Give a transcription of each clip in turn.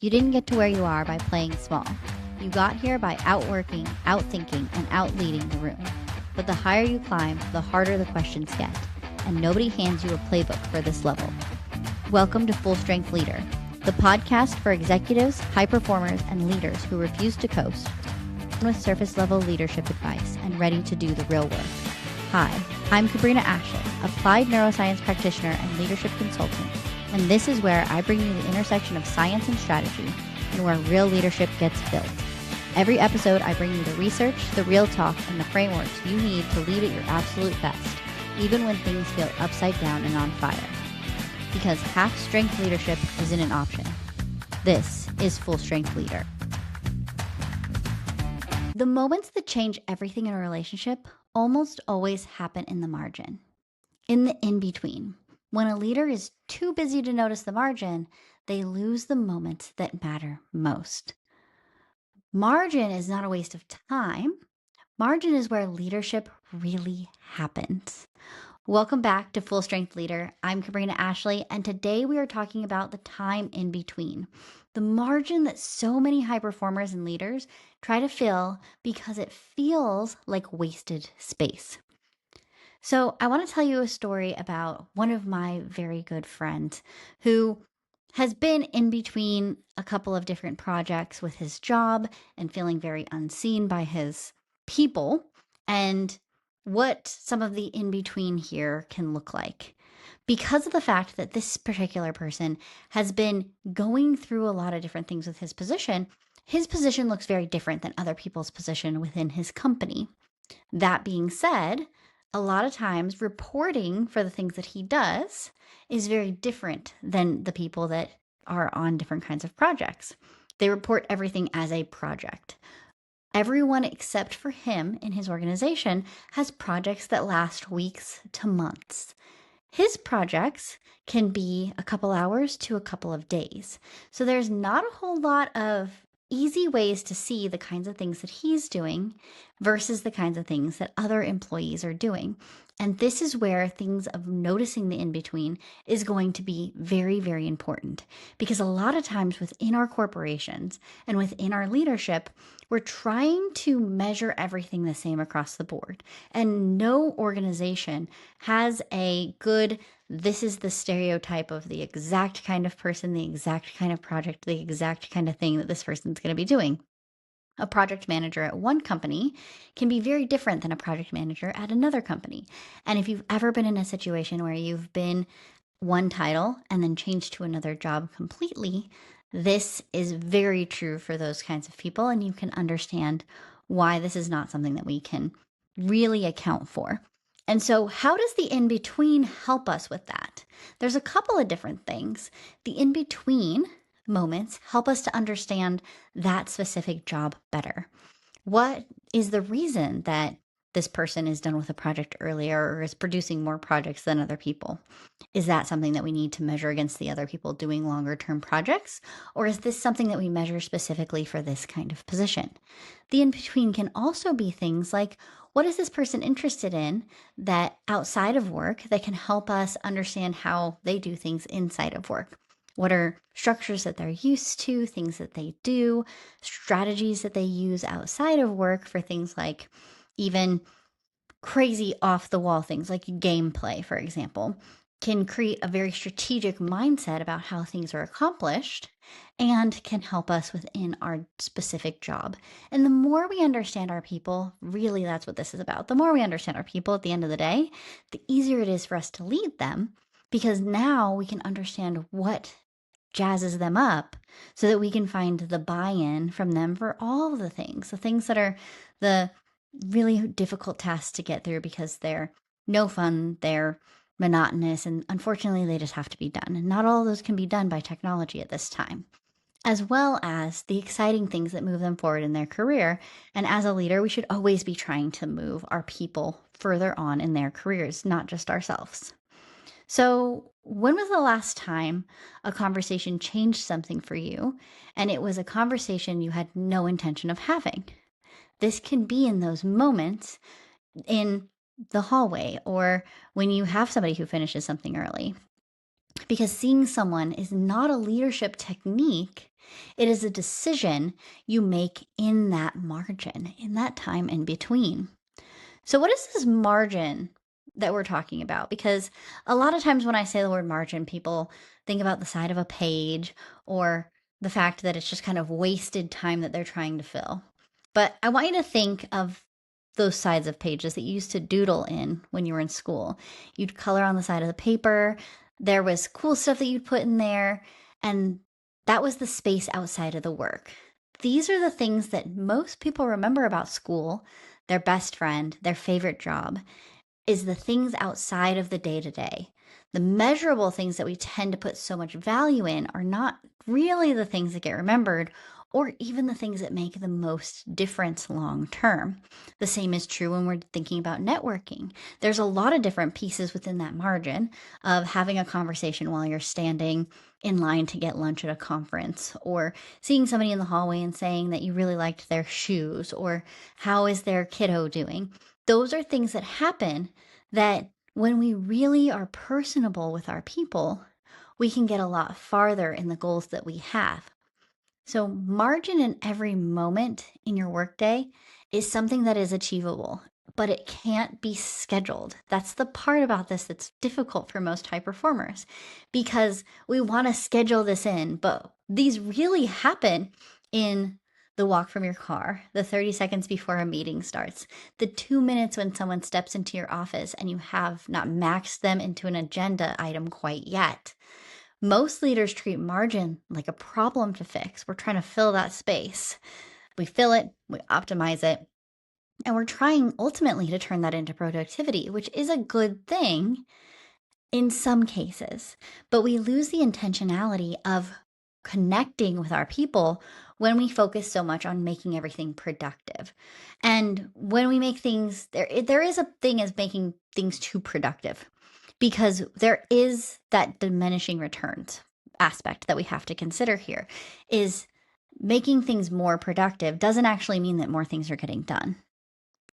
You didn't get to where you are by playing small. You got here by outworking, outthinking, and outleading the room. But the higher you climb, the harder the questions get, and nobody hands you a playbook for this level. Welcome to Full Strength Leader, the podcast for executives, high performers, and leaders who refuse to coast, with surface-level leadership advice and ready to do the real work. Hi, I'm Kabrina Ashley, applied neuroscience practitioner and leadership consultant, and this is where I bring you the intersection of science and strategy and where real leadership gets built. Every episode, I bring you the research, the real talk, and the frameworks you need to lead at your absolute best, even when things feel upside down and on fire. Because half-strength leadership isn't an option. This is Full Strength Leader. The moments that change everything in a relationship almost always happen in the margin, in the in-between. When a leader is too busy to notice the margin, they lose the moments that matter most. Margin is not a waste of time. Margin is where leadership really happens. Welcome back to Full Strength Leader. I'm Kabrina Ashley, and today we are talking about the time in between, the margin that so many high performers and leaders try to fill because it feels like wasted space. So I want to tell you a story about one of my very good friends who has been in between a couple of different projects with his job and feeling very unseen by his people, and what some of the in-between here can look like. Because of the fact that this particular person has been going through a lot of different things with his position looks very different than other people's position within his company. That being said, a lot of times reporting for the things that he does is very different than the people that are on different kinds of projects. They report everything as a project. Everyone except for him in his organization has projects that last weeks to months. His projects can be a couple hours to a couple of days. So there's not a whole lot of easy ways to see the kinds of things that he's doing versus the kinds of things that other employees are doing. And this is where things of noticing the in-between is going to be very, very important. Because a lot of times within our corporations and within our leadership, we're trying to measure everything the same across the board. And no organization has a good, this is the stereotype of the exact kind of person, the exact kind of project, the exact kind of thing that this person's going to be doing. A project manager at one company can be very different than a project manager at another company. And if you've ever been in a situation where you've been one title and then changed to another job completely, this is very true for those kinds of people, and you can understand why this is not something that we can really account for. And so how does the in-between help us with that? There's a couple of different things. The in-between moments help us to understand that specific job better. What is the reason that this person is done with a project earlier or is producing more projects than other people? Is that something that we need to measure against the other people doing longer term projects? Or is this something that we measure specifically for this kind of position? The in-between can also be things like, what is this person interested in that outside of work that can help us understand how they do things inside of work? What are structures that they're used to, things that they do, strategies that they use outside of work for things like even crazy off the wall things like gameplay, for example, can create a very strategic mindset about how things are accomplished and can help us within our specific job. And the more we understand our people, really that's what this is about. The more we understand our people at the end of the day, the easier it is for us to lead them, because now we can understand what jazzes them up so that we can find the buy-in from them for all the things that are the really difficult tasks to get through because they're no fun, they're monotonous, and unfortunately they just have to be done. And not all of those can be done by technology at this time, as well as the exciting things that move them forward in their career. And as a leader, we should always be trying to move our people further on in their careers, not just ourselves. So when was the last time a conversation changed something for you and it was a conversation you had no intention of having? This can be in those moments in the hallway or when you have somebody who finishes something early. because seeing someone is not a leadership technique. It is a decision you make in that margin, in that time in between. So what is this margin that we're talking about? Because a lot of times when I say the word margin, people think about the side of a page or the fact that it's just kind of wasted time that they're trying to fill. But I want you to think of those sides of pages that you used to doodle in when you were in school. You'd color on the side of the paper. There was cool stuff that you'd put in there, and that was the space outside of the work. These are the things that most people remember about school. Their best friend, their favorite job, is the things outside of the day to day. The measurable things that we tend to put so much value in are not really the things that get remembered or even the things that make the most difference long term. The same is true when we're thinking about networking. There's a lot of different pieces within that margin of having a conversation while you're standing in line to get lunch at a conference, or seeing somebody in the hallway and saying that you really liked their shoes, or how is their kiddo doing. Those are things that happen that when we really are personable with our people, we can get a lot farther in the goals that we have. So, margin in every moment in your workday is something that is achievable, but it can't be scheduled. That's the part about this that's difficult for most high performers, because we want to schedule this in, but these really happen in the walk from your car, the 30 seconds before a meeting starts, the 2 minutes when someone steps into your office and you have not maxed them into an agenda item quite yet. Most leaders treat margin like a problem to fix. We're trying to fill that space. We fill it, we optimize it, and we're trying ultimately to turn that into productivity, which is a good thing in some cases. But we lose the intentionality of connecting with our people when we focus so much on making everything productive. And when we make things, there is a thing as making things too productive, because there is that diminishing returns aspect that we have to consider here. Is making things more productive doesn't actually mean that more things are getting done.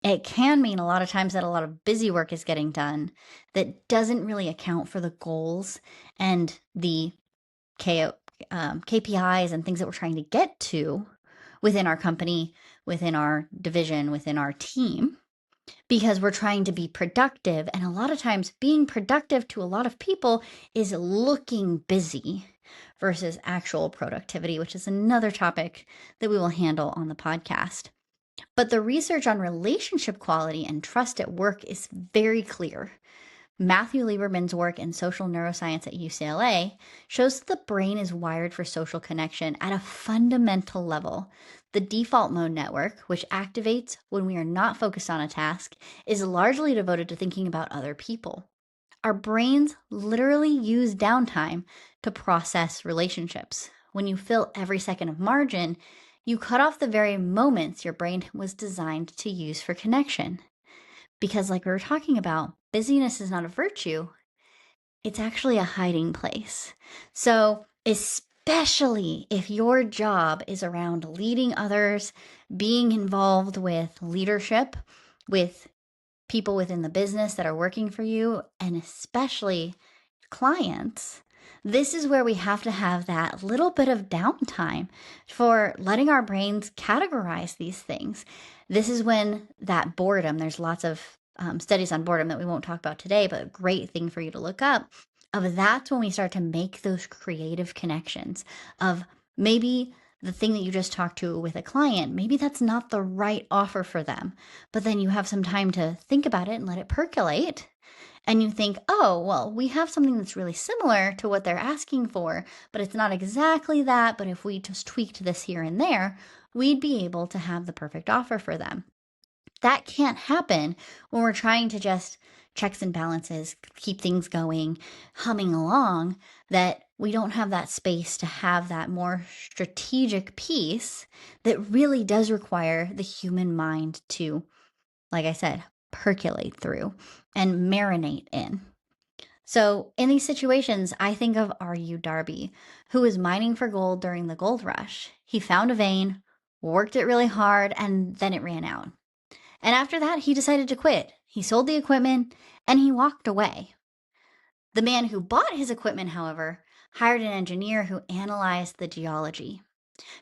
It can mean a lot of times that a lot of busy work is getting done that doesn't really account for the goals and the KPIs and things that we're trying to get to within our company, within our division, within our team, because we're trying to be productive. And a lot of times being productive to a lot of people is looking busy versus actual productivity, which is another topic that we will handle on the podcast. But the research on relationship quality and trust at work is very clear. Matthew Lieberman's work in social neuroscience at UCLA shows that the brain is wired for social connection at a fundamental level. The default mode network, which activates when we are not focused on a task, is largely devoted to thinking about other people. Our brains literally use downtime to process relationships. When you fill every second of margin, you cut off the very moments your brain was designed to use for connection. Because, like we were talking about, busyness is not a virtue, it's actually a hiding place. So, especially if your job is around leading others, being involved with leadership, with people within the business that are working for you, and especially clients, this is where we have to have that little bit of downtime for letting our brains categorize these things. This is when that boredom, there's lots of studies on boredom that we won't talk about today, but a great thing for you to look up, of that's when we start to make those creative connections of maybe the thing that you just talked to with a client, maybe that's not the right offer for them, but then you have some time to think about it and let it percolate. And you think, oh, well, we have something that's really similar to what they're asking for, but it's not exactly that. But if we just tweaked this here and there, we'd be able to have the perfect offer for them. That can't happen when we're trying to just checks and balances, keep things going, humming along, that we don't have that space to have that more strategic piece that really does require the human mind to, like I said, percolate through and marinate in. So in these situations, I think of Darby, who was mining for gold during the gold rush. He found a vein, worked it really hard, and then it ran out. And after that, he decided to quit. He sold the equipment and he walked away. The man who bought his equipment, however, hired an engineer who analyzed the geology.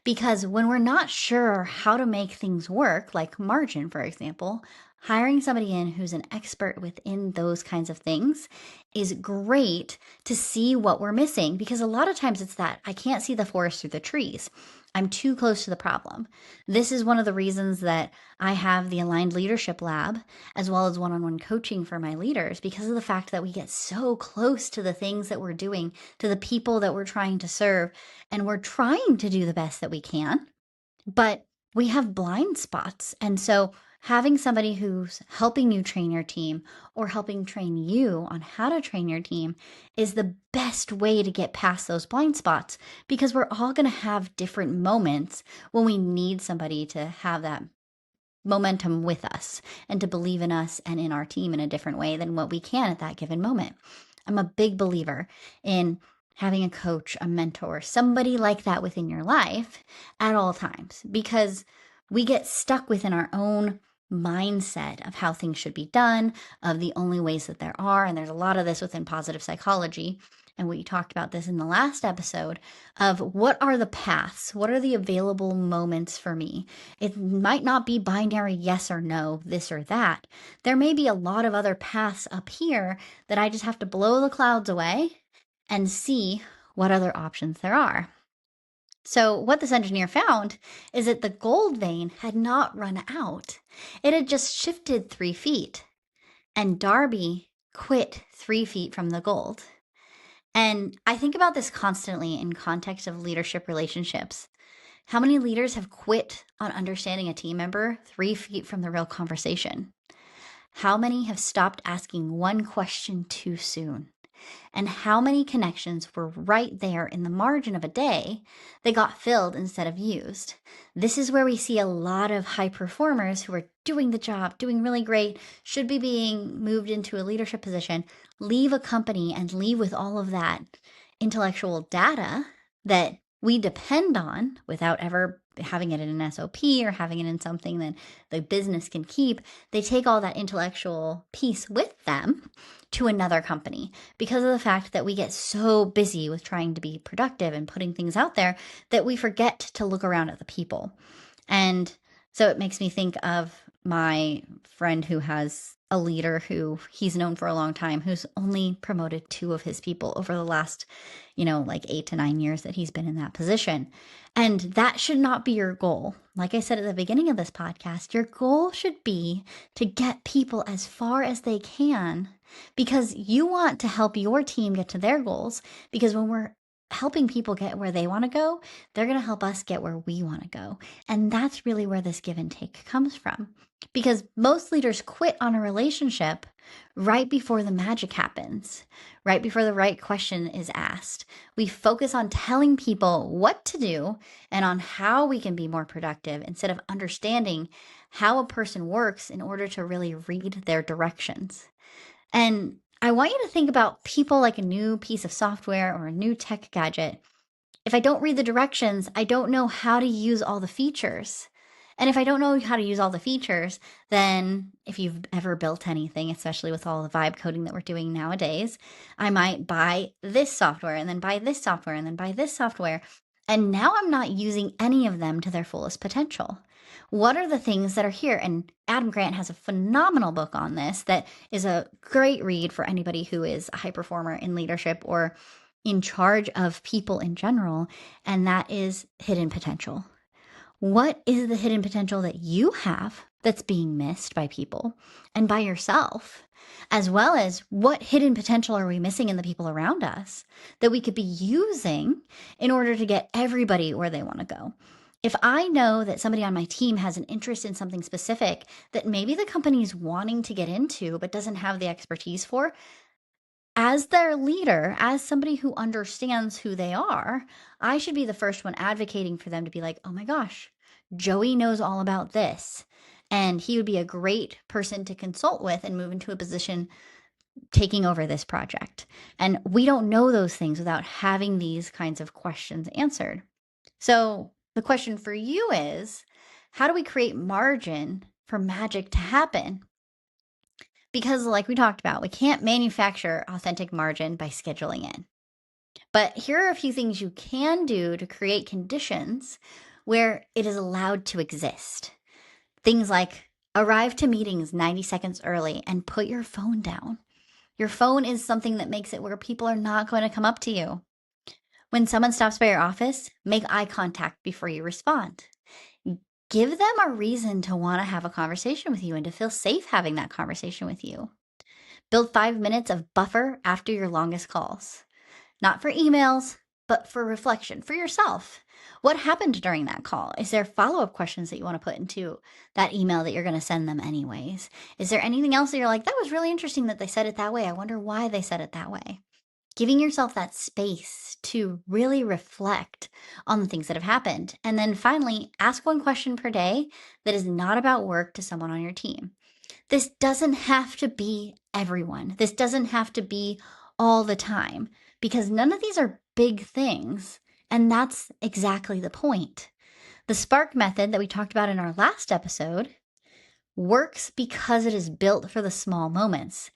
Because when we're not sure how to make things work, like margin, for example, hiring somebody in who's an expert within those kinds of things is great to see what we're missing. Because a lot of times it's that I can't see the forest through the trees. I'm too close to the problem. This is one of the reasons that I have the Aligned Leadership Lab, as well as one-on-one coaching for my leaders, because of the fact that we get so close to the things that we're doing, to the people that we're trying to serve, and we're trying to do the best that we can, but we have blind spots. And so having somebody who's helping you train your team or helping train you on how to train your team is the best way to get past those blind spots, because we're all going to have different moments when we need somebody to have that momentum with us and to believe in us and in our team in a different way than what we can at that given moment. I'm a big believer in having a coach, a mentor, somebody like that within your life at all times, because we get stuck within our own mindset of how things should be done, of the only ways that there are. And there's a lot of this within positive psychology. And we talked about this in the last episode of what are the paths? What are the available moments for me? It might not be binary yes or no, this or that. There may be a lot of other paths up here that I just have to blow the clouds away and see what other options there are. So what this engineer found is that the gold vein had not run out. It had just shifted 3 feet. And Darby quit 3 feet from the gold. And I think about this constantly in context of leadership relationships. How many leaders have quit on understanding a team member 3 feet from the real conversation? How many have stopped asking one question too soon? And how many connections were right there in the margin of a day that got filled instead of used? This is where we see a lot of high performers who are doing the job, doing really great, should be being moved into a leadership position, leave a company and leave with all of that intellectual data that we depend on without ever having it in an SOP or having it in something that the business can keep. They take all that intellectual piece with them to another company because of the fact that we get so busy with trying to be productive and putting things out there that we forget to look around at the people. And so it makes me think of my friend who has a leader who he's known for a long time, who's only promoted 2 of his people over the last, like 8 to 9 years that he's been in that position. And that should not be your goal. Like I said at the beginning of this podcast, your goal should be to get people as far as they can, because you want to help your team get to their goals. Because when we're helping people get where they want to go, they're going to help us get where we want to go. And that's really where this give and take comes from. Because most leaders quit on a relationship right before the magic happens, right before the right question is asked. We focus on telling people what to do and on how we can be more productive instead of understanding how a person works in order to really read their directions. And I want you to think about people like a new piece of software or a new tech gadget. If I don't read the directions, I don't know how to use all the features. And if I don't know how to use all the features, then if you've ever built anything, especially with all the vibe coding that we're doing nowadays, I might buy this software and then buy this software and then buy this software. And now I'm not using any of them to their fullest potential. What are the things that are here? And Adam Grant has a phenomenal book on this that is a great read for anybody who is a high performer in leadership or in charge of people in general, and that is hidden potential. What is the hidden potential that you have that's being missed by people and by yourself? As well as what hidden potential are we missing in the people around us that we could be using in order to get everybody where they want to go? If I know that somebody on my team has an interest in something specific that maybe the company's wanting to get into but doesn't have the expertise for, as their leader, as somebody who understands who they are, I should be the first one advocating for them to be like, oh my gosh, Joey knows all about this. And he would be a great person to consult with and move into a position taking over this project. And we don't know those things without having these kinds of questions answered. So the question for you is, how do we create margin for magic to happen? Because, like we talked about, we can't manufacture authentic margin by scheduling in. But here are a few things you can do to create conditions where it is allowed to exist. Things like arrive to meetings 90 seconds early and put your phone down. Your phone is something that makes it where people are not going to come up to you. When someone stops by your office, make eye contact before you respond. Give them a reason to want to have a conversation with you and to feel safe having that conversation with you. Build 5 minutes of buffer after your longest calls. Not for emails, but for reflection, for yourself. What happened during that call? Is there follow-up questions that you want to put into that email that you're going to send them anyways? Is there anything else that you're like, that was really interesting that they said it that way. I wonder why they said it that way. Giving yourself that space to really reflect on the things that have happened. And then finally, ask one question per day that is not about work to someone on your team. This doesn't have to be everyone. This doesn't have to be all the time because none of these are big things. And that's exactly the point. The Spark method that we talked about in our last episode works because it is built for the small moments.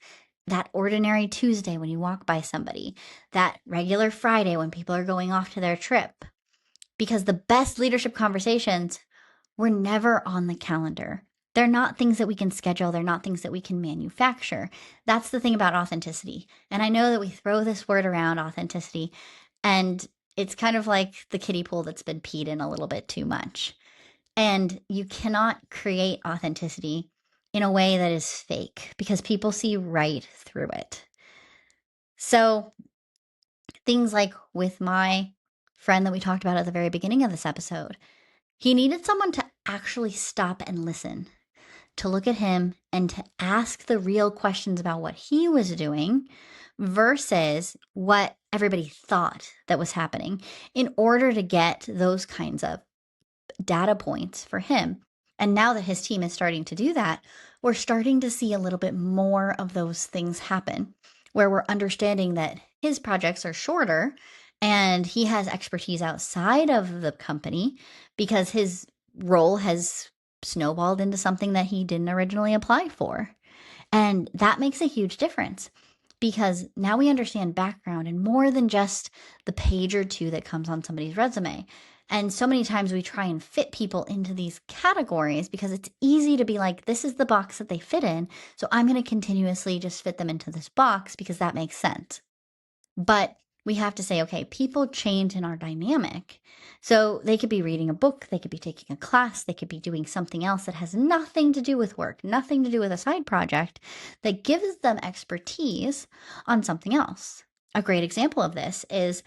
That ordinary Tuesday when you walk by somebody, that regular Friday when people are going off to their trip. Because the best leadership conversations were never on the calendar. They're not things that we can schedule. They're not things that we can manufacture. That's the thing about authenticity. And I know that we throw this word around, authenticity, and it's kind of like the kiddie pool that's been peed in a little bit too much. And you cannot create authenticity in a way that is fake because people see right through it. So things like with my friend that we talked about at the very beginning of this episode, he needed someone to actually stop and listen, to look at him and to ask the real questions about what he was doing versus what everybody thought that was happening in order to get those kinds of data points for him. And now that his team is starting to do that, we're starting to see a little bit more of those things happen where we're understanding that his projects are shorter and he has expertise outside of the company because his role has snowballed into something that he didn't originally apply for. And that makes a huge difference because now we understand background and more than just the page or two that comes on somebody's resume. And so many times we try and fit people into these categories because it's easy to be like, this is the box that they fit in. So I'm going to continuously just fit them into this box because that makes sense. But we have to say, okay, people change in our dynamic. So they could be reading a book, they could be taking a class, they could be doing something else that has nothing to do with work, nothing to do with a side project that gives them expertise on something else. A great example of this is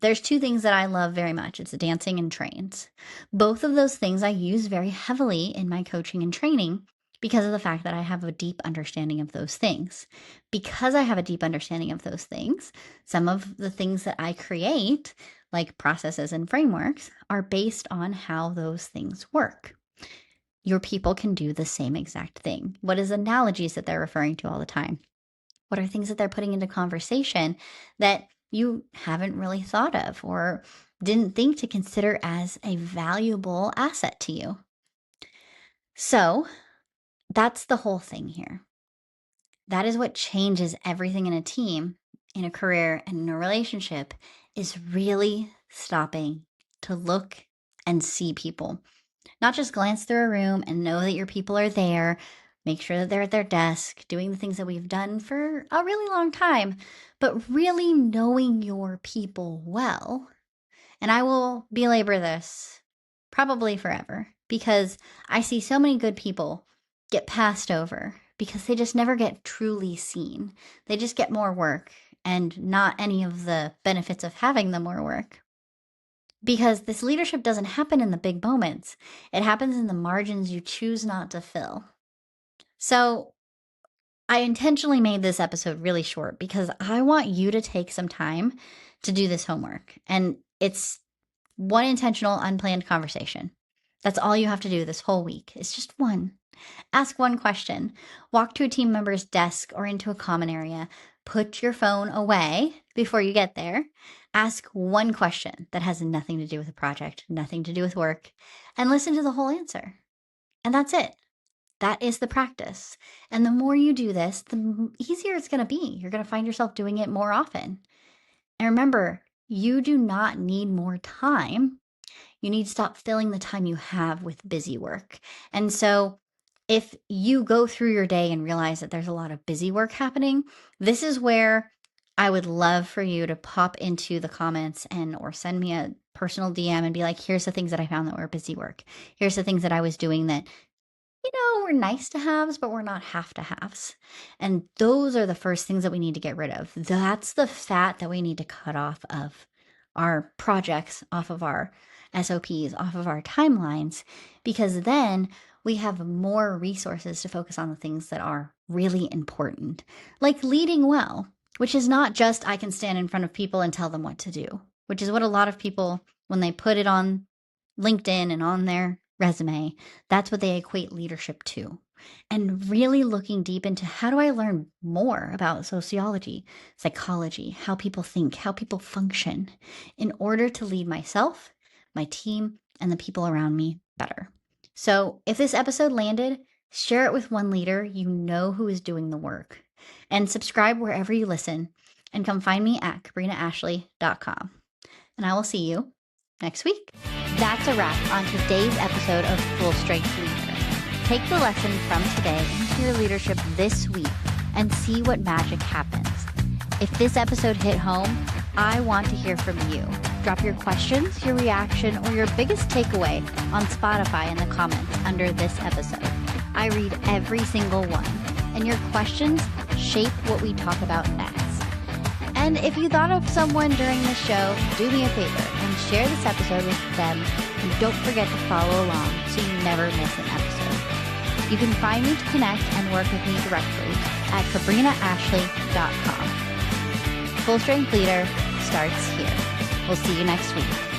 there's two things that I love very much. It's dancing and trains. Both of those things I use very heavily in my coaching and training because of the fact that I have a deep understanding of those things. Because I have a deep understanding of those things, some of the things that I create, like processes and frameworks, are based on how those things work. Your people can do the same exact thing. What is analogies that they're referring to all the time? What are things that they're putting into conversation that you haven't really thought of or didn't think to consider as a valuable asset to you? So that's the whole thing here. That is what changes everything in a team, in a career, and in a relationship is really stopping to look and see people. Not just glance through a room and know that your people are there, make sure that they're at their desk, doing the things that we've done for a really long time, but really knowing your people well. And I will belabor this probably forever because I see so many good people get passed over because they just never get truly seen. They just get more work and not any of the benefits of having the more work. Because this leadership doesn't happen in the big moments. It happens in the margins you choose not to fill. So I intentionally made this episode really short because I want you to take some time to do this homework. And it's one intentional, unplanned conversation. That's all you have to do this whole week. It's just one. Ask one question. Walk to a team member's desk or into a common area. Put your phone away before you get there. Ask one question that has nothing to do with the project, nothing to do with work, and listen to the whole answer. And that's it. That is the practice. And the more you do this, the easier it's going to be. You're going to find yourself doing it more often. And remember, you do not need more time. You need to stop filling the time you have with busy work. And so if you go through your day and realize that there's a lot of busy work happening, this is where I would love for you to pop into the comments or send me a personal DM and be like, here's the things that I found that were busy work. Here's the things that I was doing that we're nice to haves, but we're not have to haves. And those are the first things that we need to get rid of. That's the fat that we need to cut off of our projects, off of our SOPs, off of our timelines, because then we have more resources to focus on the things that are really important, like leading well, which is not just I can stand in front of people and tell them what to do, which is what a lot of people, when they put it on LinkedIn and on their resume, that's what they equate leadership to. And really looking deep into how do I learn more about sociology, psychology, how people think, how people function in order to lead myself, my team, and the people around me better. So if this episode landed, share it with one leader you know who is doing the work. And subscribe wherever you listen. And come find me at KabrinaAshley.com. And I will see you next week. That's a wrap on today's episode of Full Strength Leader. Take the lesson from today into your leadership this week and see what magic happens. If this episode hit home, I want to hear from you. Drop your questions, your reaction, or your biggest takeaway on Spotify in the comments under this episode. I read every single one, and your questions shape what we talk about next. And if you thought of someone during the show, do me a favor and share this episode with them. And don't forget to follow along so you never miss an episode. You can find me to connect and work with me directly at KabrinaAshley.com. Full Strength Leader starts here. We'll see you next week.